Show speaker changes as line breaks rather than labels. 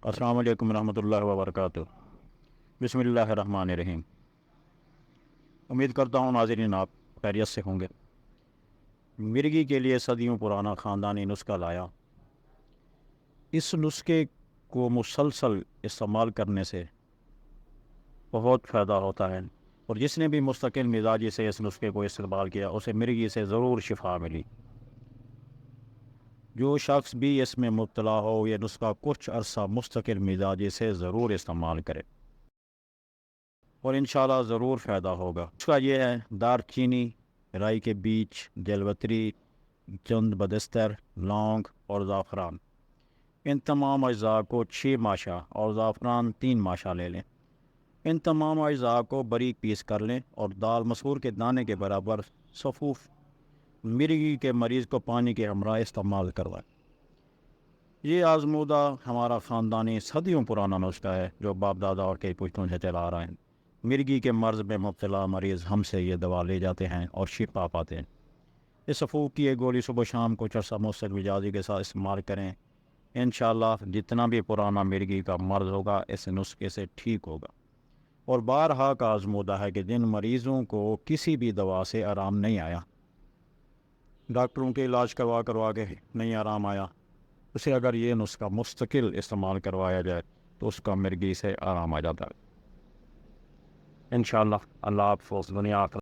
अस्सलाम वालेकुम रहमतुल्लाहि व बरकातुहू। बिस्मिल्लाहिर्रहमानिर्रहीम। उम्मीद करता हूँ नाज़रीन आप खैरियत से होंगे। मिर्गी के लिए सदियों पुराना ख़ानदानी नुस्खा लाया। इस नुस्खे को मुसलसल इस्तेमाल करने से बहुत फ़ायदा होता है, और जिसने भी मुस्तकिल मिजाजी से इस नुस्खे को इस्तेमाल किया उसे मिर्गी से ज़रूर शिफा मिली। जो शख्स भी इसमें मुब्तला हो यह नुस्खा कुछ अरसा मुस्तकिल मिजाजी से ज़रूर इस्तेमाल करे और इंशाल्लाह ज़रूर फ़ायदा होगा। उसका ये है दारचीनी, राई के बीज, जलवतरी, चंद बदस्तर, लौंग और ज़ाफ़रान। इन तमाम अज्जा को 6 माशा और ज़ाफ़रान 3 माशा ले लें। इन तमाम अज्जा को बारीक पीस कर लें और दाल मसूर के दाने के बराबर सफ़ूफ़ मिर्गी के मरीज़ को पानी के हमरा इस्तेमाल करवाएं। ये आजमूदा हमारा ख़ानदानी सदियों पुराना नुस्खा है जो बाप दादा और कई पुश्तों से चला आ रहा है। मिर्गी के मर्ज़ में मुब्तला मरीज़ हमसे ये दवा ले जाते हैं और शिफा पाते हैं। इस सफ़ूफ़ की एक गोली सुबह शाम को चरसा मुस्तकिल मिजाजी के साथ इस्तेमाल करें। इंशाल्लाह जितना भी पुराना मिर्गी का मर्ज़ होगा इस नुस्खे से ठीक होगा। और बारहा का आजमूदा है कि जिन मरीज़ों को किसी भी दवा से आराम नहीं आया, डॉक्टरों के इलाज करवा के नहीं आराम आया, उसे अगर ये नुस्खा मुस्तकिल इस्तेमाल करवाया जाए तो उसका मिर्गी से आराम आ जाता है। इंशाअल्लाह। अल्लाह आप दुनिया